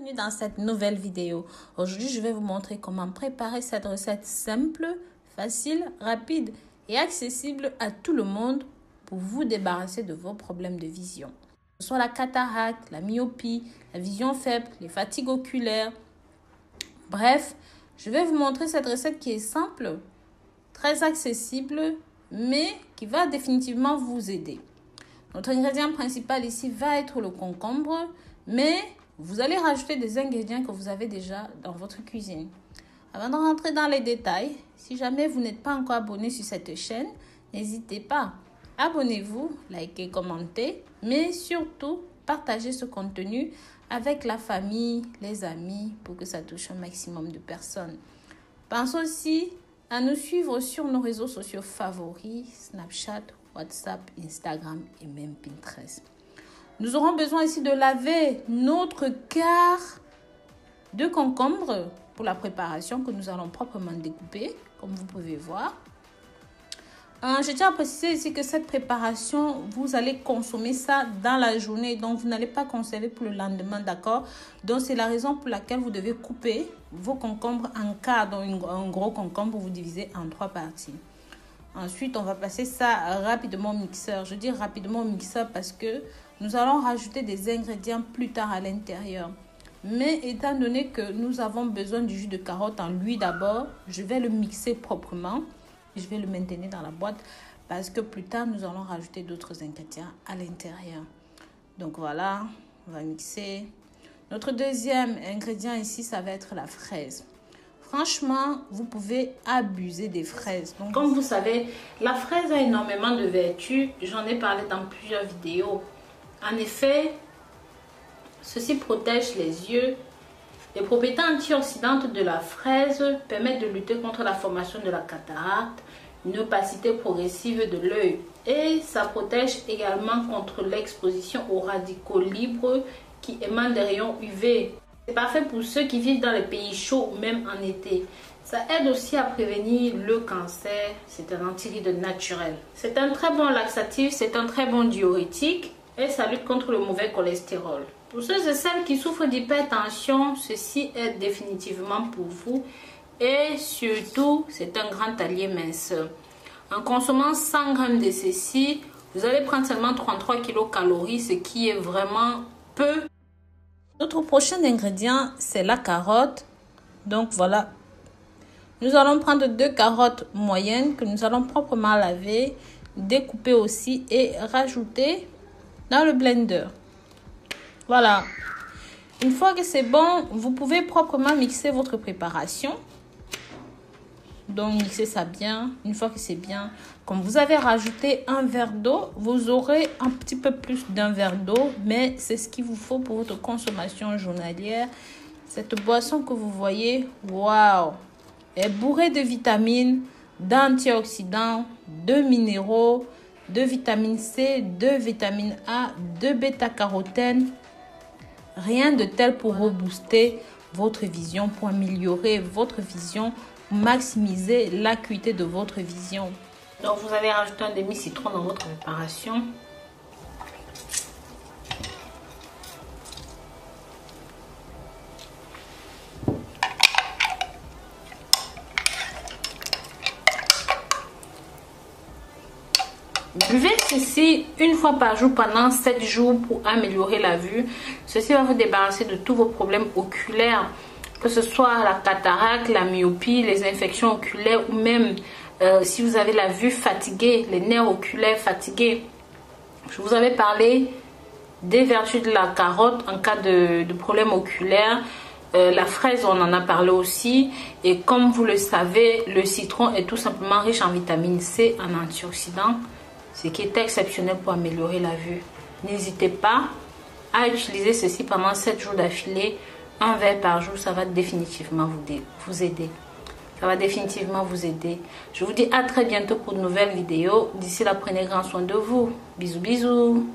Bienvenue dans cette nouvelle vidéo. Aujourd'hui, je vais vous montrer comment préparer cette recette simple, facile, rapide et accessible à tout le monde pour vous débarrasser de vos problèmes de vision. Que ce soit la cataracte, la myopie, la vision faible, les fatigues oculaires. Bref, je vais vous montrer cette recette qui est simple, très accessible, mais qui va définitivement vous aider. Notre ingrédient principal ici va être le concombre, mais vous allez rajouter des ingrédients que vous avez déjà dans votre cuisine. Avant de rentrer dans les détails, si jamais vous n'êtes pas encore abonné sur cette chaîne, n'hésitez pas. Abonnez-vous, likez, commentez, mais surtout, partagez ce contenu avec la famille, les amis, pour que ça touche un maximum de personnes. Pensez aussi à nous suivre sur nos réseaux sociaux favoris, Snapchat, WhatsApp, Instagram et même Pinterest. Nous aurons besoin ici de laver notre quart de concombre pour la préparation que nous allons proprement découper, comme vous pouvez voir. Je tiens à préciser ici que cette préparation, vous allez consommer ça dans la journée, donc vous n'allez pas conserver pour le lendemain, d'accord? Donc c'est la raison pour laquelle vous devez couper vos concombres en quart, donc un gros concombre, vous divisez en 3 parties. Ensuite, on va passer ça rapidement au mixeur. Je dis rapidement au mixeur parce que nous allons rajouter des ingrédients plus tard à l'intérieur. Mais étant donné que nous avons besoin du jus de carotte en lui d'abord, je vais le mixer proprement. Je vais le maintenir dans la boîte parce que plus tard, nous allons rajouter d'autres ingrédients à l'intérieur. Donc voilà, on va mixer. Notre deuxième ingrédient ici, ça va être la fraise. Franchement, vous pouvez abuser des fraises. Donc, comme vous savez, la fraise a énormément de vertus. J'en ai parlé dans plusieurs vidéos. En effet, ceci protège les yeux. Les propriétés antioxydantes de la fraise permettent de lutter contre la formation de la cataracte, une opacité progressive de l'œil. Et ça protège également contre l'exposition aux radicaux libres qui émanent des rayons UV. C'est parfait pour ceux qui vivent dans les pays chauds ou même en été. Ça aide aussi à prévenir le cancer. C'est un antiride naturel. C'est un très bon laxatif, c'est un très bon diurétique et ça lutte contre le mauvais cholestérol. Pour ceux et celles qui souffrent d'hypertension, ceci est définitivement pour vous. Et surtout, c'est un grand allié minceur. En consommant 100 g de ceci, vous allez prendre seulement 33 kcal, ce qui est vraiment peu. Notre prochain ingrédient, c'est la carotte. Donc voilà, nous allons prendre 2 carottes moyennes que nous allons proprement laver, découper aussi et rajouter dans le blender. Voilà. Une fois que c'est bon, vous pouvez proprement mixer votre préparation. Donc mixez ça bien. Une fois que c'est bien, comme vous avez rajouté un verre d'eau, vous aurez un petit peu plus d'un verre d'eau, mais c'est ce qu'il vous faut pour votre consommation journalière. Cette boisson que vous voyez, waouh, est bourrée de vitamines, d'antioxydants, de minéraux, de vitamine C, de vitamine A, de bêta-carotène. Rien de tel pour rebooster votre vision, pour améliorer votre vision, pour maximiser l'acuité de votre vision. Donc vous allez rajouter un demi-citron dans votre préparation. Buvez ceci une fois par jour pendant 7 jours pour améliorer la vue. Ceci va vous débarrasser de tous vos problèmes oculaires, que ce soit la cataracte, la myopie, les infections oculaires ou même si vous avez la vue fatiguée, les nerfs oculaires fatigués. Je vous avais parlé des vertus de la carotte en cas de problème oculaire. La fraise, on en a parlé aussi. Et comme vous le savez, le citron est tout simplement riche en vitamine C, en antioxydants, ce qui est exceptionnel pour améliorer la vue. N'hésitez pas à utiliser ceci pendant 7 jours d'affilée. Un verre par jour, ça va définitivement vous aider. Ça va définitivement vous aider. Je vous dis à très bientôt pour de nouvelles vidéos. D'ici là, prenez grand soin de vous. Bisous, bisous.